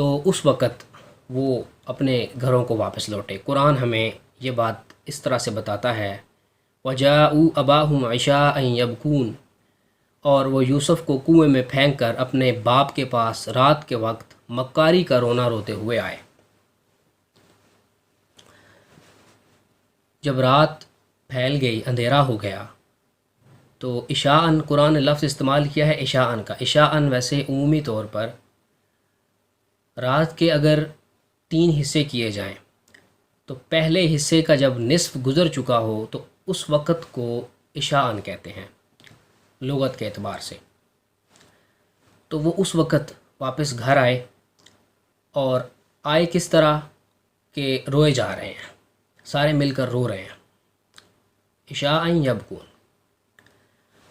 تو اس وقت وہ اپنے گھروں کو واپس لوٹے۔ قرآن ہمیں یہ بات اس طرح سے بتاتا ہے، وَجَاءُوا أَبَاهُمْ عِشَاءً يَبْكُونَ، اور وہ یوسف کو کنویں میں پھینک کر اپنے باپ کے پاس رات کے وقت مکاری کا رونا روتے ہوئے آئے۔ جب رات پھیل گئی، اندھیرا ہو گیا، تو عشاءً قرآن نے لفظ استعمال کیا ہے عشاءً کا۔ عشاءً ویسے عمومی طور پر رات کے اگر 3 حصے کیے جائیں تو پہلے حصے کا جب نصف گزر چکا ہو تو اس وقت کو عشاءً کہتے ہیں لغت کے اعتبار سے۔ تو وہ اس وقت واپس گھر آئے، اور آئے کس طرح کہ روئے جا رہے ہیں، سارے مل کر رو رہے ہیں، عشاءً یبکون۔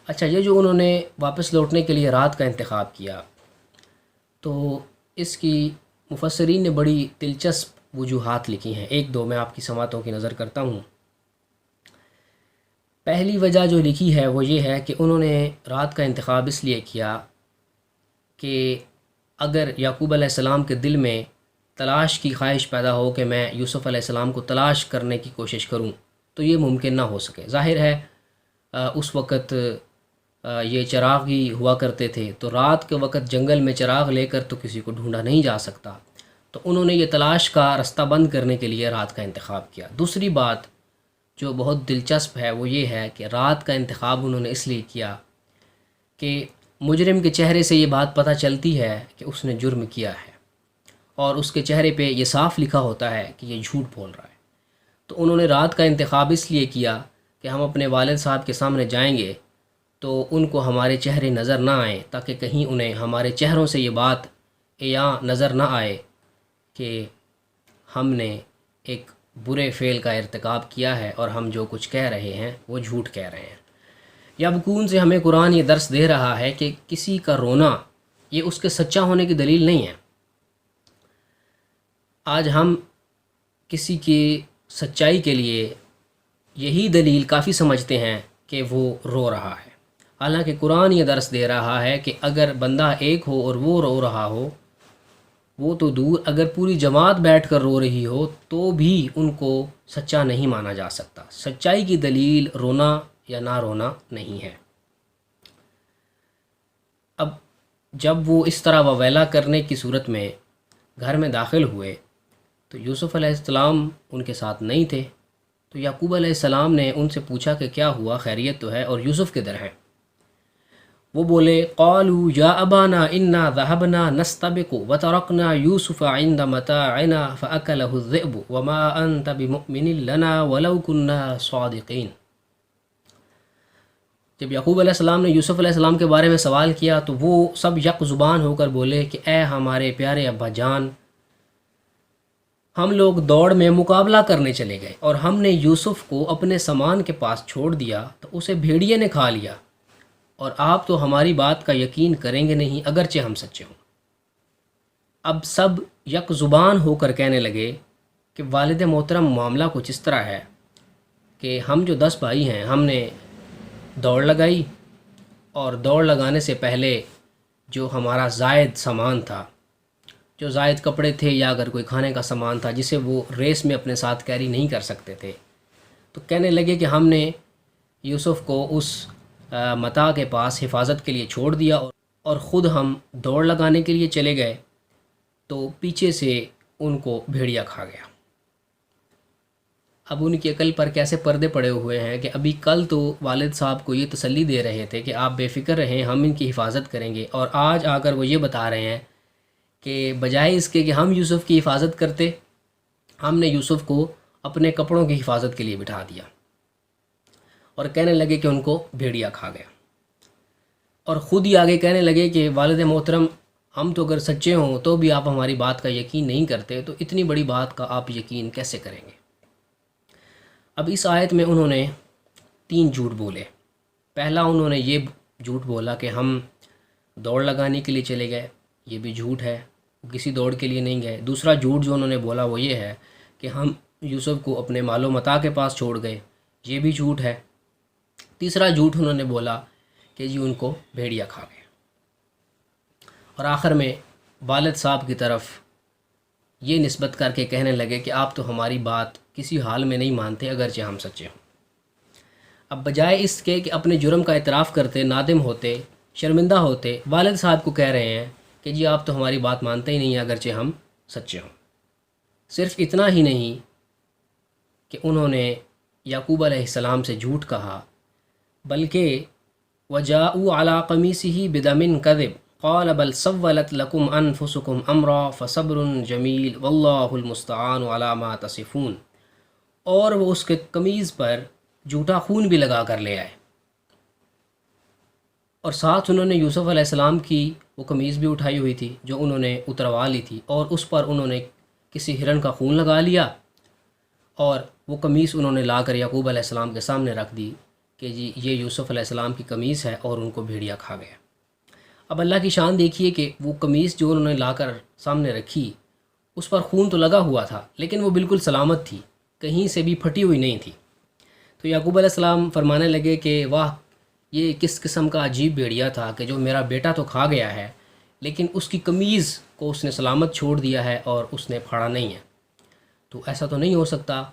اچھا، یہ جو انہوں نے واپس لوٹنے کے لیے رات کا انتخاب کیا، تو اس کی مفسرین نے بڑی دلچسپ وجوہات لکھی ہیں۔ ایک دو میں آپ کی سماعتوں کی نظر کرتا ہوں۔ پہلی وجہ جو لکھی ہے وہ یہ ہے کہ انہوں نے رات کا انتخاب اس لیے کیا کہ اگر یعقوب علیہ السلام کے دل میں تلاش کی خواہش پیدا ہو کہ میں یوسف علیہ السلام کو تلاش کرنے کی کوشش کروں تو یہ ممکن نہ ہو سکے۔ ظاہر ہے اس وقت یہ چراغ ہی ہوا کرتے تھے، تو رات کے وقت جنگل میں چراغ لے کر تو کسی کو ڈھونڈا نہیں جا سکتا، تو انہوں نے یہ تلاش کا رستہ بند کرنے کے لیے رات کا انتخاب کیا۔ دوسری بات جو بہت دلچسپ ہے وہ یہ ہے کہ رات کا انتخاب انہوں نے اس لیے کیا کہ مجرم کے چہرے سے یہ بات پتہ چلتی ہے کہ اس نے جرم کیا ہے، اور اس کے چہرے پہ یہ صاف لکھا ہوتا ہے کہ یہ جھوٹ بول رہا ہے۔ تو انہوں نے رات کا انتخاب اس لیے کیا کہ ہم اپنے والد صاحب کے سامنے جائیں گے تو ان کو ہمارے چہرے نظر نہ آئیں، تاکہ کہیں انہیں ہمارے چہروں سے یہ بات یا نظر نہ آئے کہ ہم نے ایک برے فعل کا ارتکاب کیا ہے اور ہم جو کچھ کہہ رہے ہیں وہ جھوٹ کہہ رہے ہیں۔ یبکون سے ہمیں قرآن یہ درس دے رہا ہے کہ کسی کا رونا یہ اس کے سچا ہونے کی دلیل نہیں ہے۔ آج ہم کسی کی سچائی کے لیے یہی دلیل کافی سمجھتے ہیں کہ وہ رو رہا ہے، حالانکہ قرآن یہ درس دے رہا ہے کہ اگر بندہ ایک ہو اور وہ رو رہا ہو، وہ تو دور، اگر پوری جماعت بیٹھ کر رو رہی ہو تو بھی ان کو سچا نہیں مانا جا سکتا۔ سچائی کی دلیل رونا یا نہ رونا نہیں ہے۔ اب جب وہ اس طرح وویلا کرنے کی صورت میں گھر میں داخل ہوئے تو یوسف علیہ السلام ان کے ساتھ نہیں تھے، تو یعقوب علیہ السلام نے ان سے پوچھا کہ کیا ہوا، خیریت تو ہے، اور یوسف کدھر ہیں؟ وہ بولے قالوا یا ابانا انا ذهبنا نستبق وتركنا يوسف عند متاعنا فاكله الذئب وما انت بمؤمن لنا ولو كنا صادقين۔ جب یعقوب علیہ السلام نے یوسف علیہ السلام کے بارے میں سوال کیا تو وہ سب یک زبان ہو کر بولے کہ اے ہمارے پیارے ابا جان، ہم لوگ دوڑ میں مقابلہ کرنے چلے گئے اور ہم نے یوسف کو اپنے سامان کے پاس چھوڑ دیا تو اسے بھیڑیے نے کھا لیا، اور آپ تو ہماری بات کا یقین کریں گے نہیں اگرچہ ہم سچے ہوں۔ اب سب یک زبان ہو کر کہنے لگے کہ والد محترم، معاملہ کچھ اس طرح ہے کہ ہم جو 10 بھائی ہیں ہم نے دوڑ لگائی، اور دوڑ لگانے سے پہلے جو ہمارا زائد سامان تھا، جو زائد کپڑے تھے یا اگر کوئی کھانے کا سامان تھا جسے وہ ریس میں اپنے ساتھ کیری نہیں کر سکتے تھے، تو کہنے لگے کہ ہم نے یوسف کو اس متاع کے پاس حفاظت کے لیے چھوڑ دیا اور خود ہم دوڑ لگانے کے لیے چلے گئے تو پیچھے سے ان کو بھیڑیا کھا گیا۔ اب ان کی عقل پر کیسے پردے پڑے ہوئے ہیں کہ ابھی کل تو والد صاحب کو یہ تسلی دے رہے تھے کہ آپ بے فکر رہیں، ہم ان کی حفاظت کریں گے، اور آج آ کر وہ یہ بتا رہے ہیں کہ بجائے اس کے کہ ہم یوسف کی حفاظت کرتے، ہم نے یوسف کو اپنے کپڑوں کی حفاظت کے لیے بٹھا دیا، اور کہنے لگے کہ ان کو بھیڑیا کھا گیا، اور خود ہی آگے کہنے لگے کہ والد محترم، ہم تو اگر سچے ہوں تو بھی آپ ہماری بات کا یقین نہیں کرتے، تو اتنی بڑی بات کا آپ یقین کیسے کریں گے؟ اب اس آیت میں انہوں نے 3 جھوٹ بولے۔ پہلا انہوں نے یہ جھوٹ بولا کہ ہم دوڑ لگانے کے لیے چلے گئے، یہ بھی جھوٹ ہے، کسی دوڑ کے لیے نہیں گئے۔ دوسرا جھوٹ جو انہوں نے بولا وہ یہ ہے کہ ہم یوسف کو اپنے مال و متاع کے پاس چھوڑ گئے، یہ بھی جھوٹ ہے۔ تیسرا جھوٹ انہوں نے بولا کہ جی ان کو بھیڑیا کھا گیا۔ اور آخر میں والد صاحب کی طرف یہ نسبت کر کے کہنے لگے کہ آپ تو ہماری بات کسی حال میں نہیں مانتے اگرچہ ہم سچے ہوں۔ اب بجائے اس کے کہ اپنے جرم کا اعتراف کرتے، نادم ہوتے، شرمندہ ہوتے، والد صاحب کو کہہ رہے ہیں کہ جی آپ تو ہماری بات مانتے ہی نہیں ہیں اگرچہ ہم سچے ہوں۔ صرف اتنا ہی نہیں کہ انہوں نے یعقوب علیہ السلام سے جھوٹ کہا، بلکہ وَجَاءُوا عَلَىٰ قَمِيصِهِ بِدَمٍ كَذِبٍ قَالَ بَلْ سَوَّلَتْ لَكُمْ أَنفُسُكُمْ أَمْرًا فَصَبْرٌ جَمِيلٌ وَاللَّهُ الْمُسْتَعَانُ عَلَىٰ مَا تَصِفُونَ، اور وہ اس کے قمیض پر جھوٹا خون بھی لگا کر لے آئے، اور ساتھ انہوں نے یوسف علیہ السلام کی وہ قمیض بھی اٹھائی ہوئی تھی جو انہوں نے اتروا لی تھی، اور اس پر انہوں نے کسی ہرن کا خون لگا لیا، اور وہ قمیص انہوں نے لا کر یعقوب علیہ السلام کے سامنے رکھ دی کہ جی یہ یوسف علیہ السلام کی قمیص ہے، اور ان کو بھیڑیا کھا گیا۔ اب اللہ کی شان دیکھیے کہ وہ قمیص جو انہوں نے لا کر سامنے رکھی اس پر خون تو لگا ہوا تھا، لیکن وہ بالکل سلامت تھی، کہیں سے بھی پھٹی ہوئی نہیں تھی۔ تو یعقوب علیہ السلام فرمانے لگے کہ واہ، یہ کس قسم کا عجیب بھیڑیا تھا کہ جو میرا بیٹا تو کھا گیا ہے لیکن اس کی قمیض کو اس نے سلامت چھوڑ دیا ہے اور اس نے پھاڑا نہیں ہے۔ تو ایسا تو نہیں ہو سکتا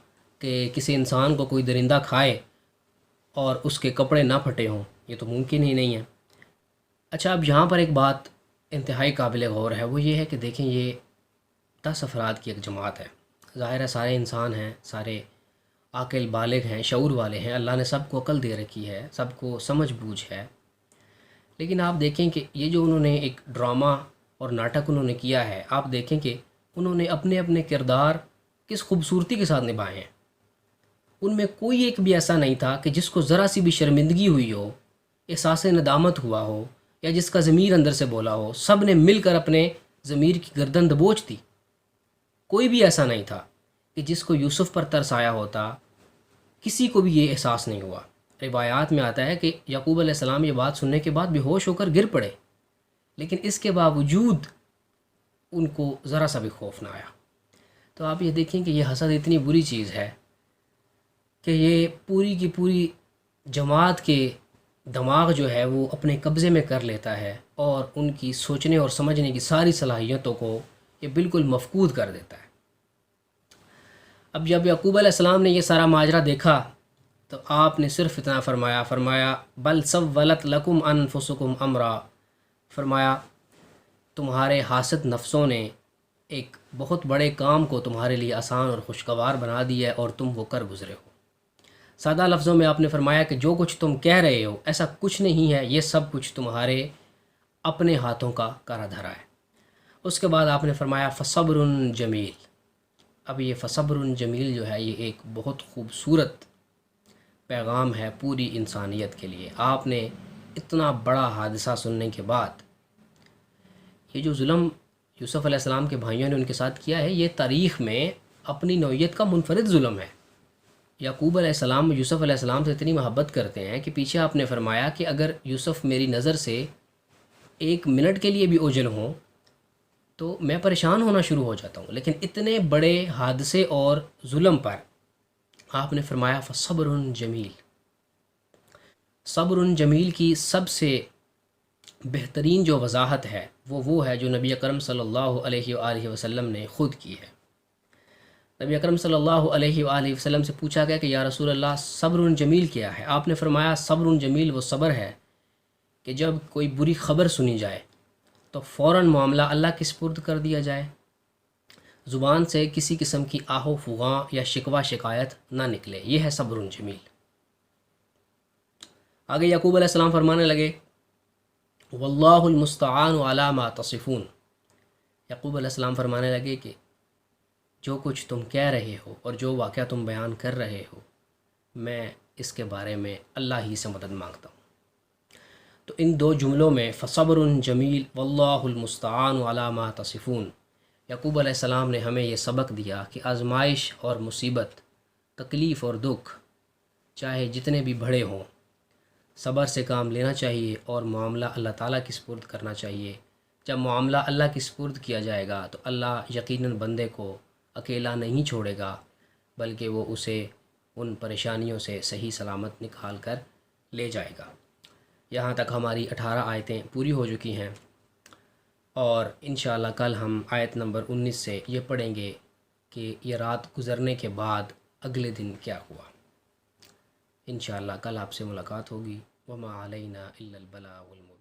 کہ کسی انسان کو کوئی درندہ کھائے اور اس کے کپڑے نہ پھٹے ہوں، یہ تو ممکن ہی نہیں ہے۔ اچھا، اب یہاں پر ایک بات انتہائی قابل غور ہے، وہ یہ ہے کہ دیکھیں یہ 10 افراد کی ایک جماعت ہے، ظاہر ہے سارے انسان ہیں، سارے عاقل بالغ ہیں، شعور والے ہیں، اللہ نے سب کو عقل دے رکھی ہے، سب کو سمجھ بوجھ ہے، لیکن آپ دیکھیں کہ یہ جو انہوں نے ایک ڈرامہ اور ناٹک انہوں نے کیا ہے، آپ دیکھیں کہ انہوں نے اپنے اپنے کردار کس خوبصورتی کے ساتھ نبھائے ہیں۔ ان میں کوئی ایک بھی ایسا نہیں تھا کہ جس کو ذرا سی بھی شرمندگی ہوئی ہو، احساس ندامت ہوا ہو، یا جس کا ضمیر اندر سے بولا ہو۔ سب نے مل کر اپنے ضمیر کی گردن دبوچ دی۔ کوئی بھی ایسا نہیں تھا کہ جس کو یوسف پر ترس آیا ہوتا، کسی کو بھی یہ احساس نہیں ہوا۔ روایات میں آتا ہے کہ یعقوب علیہ السلام یہ بات سننے کے بعد بے ہوش ہو کر گر پڑے، لیکن اس کے باوجود ان کو ذرا سا بھی خوف نہ آیا۔ تو آپ یہ دیکھیں کہ یہ حسد اتنی بری چیز ہے کہ یہ پوری کی پوری جماعت کے دماغ جو ہے وہ اپنے قبضے میں کر لیتا ہے، اور ان کی سوچنے اور سمجھنے کی ساری صلاحیتوں کو یہ بالکل مفقود کر دیتا ہے۔ اب جب یعقوب علیہ السلام نے یہ سارا ماجرا دیکھا تو آپ نے صرف اتنا فرمایا بل سولت لکم انفسکم امرا، فرمایا تمہارے حاسد نفسوں نے ایک بہت بڑے کام کو تمہارے لیے آسان اور خوشگوار بنا دیا ہے، اور تم وہ کر گزرے ہو۔ سادہ لفظوں میں آپ نے فرمایا کہ جو کچھ تم کہہ رہے ہو ایسا کچھ نہیں ہے، یہ سب کچھ تمہارے اپنے ہاتھوں کا کرا دھرا ہے۔ اس کے بعد آپ نے فرمایا فصبر جمیل۔ اب یہ فصبر جمیل جو ہے یہ ایک بہت خوبصورت پیغام ہے پوری انسانیت کے لیے۔ آپ نے اتنا بڑا حادثہ سننے کے بعد یہ جو ظلم یوسف علیہ السلام کے بھائیوں نے ان کے ساتھ کیا ہے، یہ تاریخ میں اپنی نوعیت کا منفرد ظلم ہے۔ یعقوب علیہ السلام یوسف علیہ السلام سے اتنی محبت کرتے ہیں کہ پیچھے آپ نے فرمایا کہ اگر یوسف میری نظر سے 1 منٹ کے لیے بھی اوجھل ہوں تو میں پریشان ہونا شروع ہو جاتا ہوں، لیکن اتنے بڑے حادثے اور ظلم پر آپ نے فرمایا فصبر جمیل۔ صبر جمیل کی سب سے بہترین جو وضاحت ہے وہ ہے جو نبی اکرم صلی اللہ علیہ وآلہ وسلم نے خود کی ہے۔ نبی اکرم صلی اللہ علیہ وآلہ وسلم سے پوچھا گیا کہ یا رسول اللہ صبر جمیل کیا ہے؟ آپ نے فرمایا صبر جمیل وہ صبر ہے کہ جب کوئی بری خبر سنی جائے تو فوراً معاملہ اللہ کے سپرد کر دیا جائے، زبان سے کسی قسم کی آہ و فغاں یا شکوہ شکایت نہ نکلے، یہ ہے صبر جمیل۔ آگے یعقوب علیہ السلام فرمانے لگے واللہ المستعان علی ما تصفون۔ یعقوب علیہ السلام فرمانے لگے کہ جو کچھ تم کہہ رہے ہو اور جو واقعہ تم بیان کر رہے ہو، میں اس کے بارے میں اللہ ہی سے مدد مانگتا ہوں۔ تو ان 2 جملوں میں فصبر جمیل واللہ المستعان علی ما تصفون، یعقوب علیہ السلام نے ہمیں یہ سبق دیا کہ آزمائش اور مصیبت، تکلیف اور دکھ چاہے جتنے بھی بڑے ہوں، صبر سے کام لینا چاہیے اور معاملہ اللہ تعالیٰ کی سپرد کرنا چاہیے۔ جب معاملہ اللہ کی سپرد کیا جائے گا تو اللہ یقیناً بندے کو اکیلا نہیں چھوڑے گا، بلکہ وہ اسے ان پریشانیوں سے صحیح سلامت نکال کر لے جائے گا۔ یہاں تک ہماری 18 آیتیں پوری ہو چکی ہیں۔ اور انشاءاللہ کل ہم آیت نمبر 19 سے یہ پڑھیں گے کہ یہ رات گزرنے کے بعد اگلے دن کیا ہوا۔ انشاءاللہ کل آپ سے ملاقات ہوگی۔ وما علینا الا البلاغ المبین۔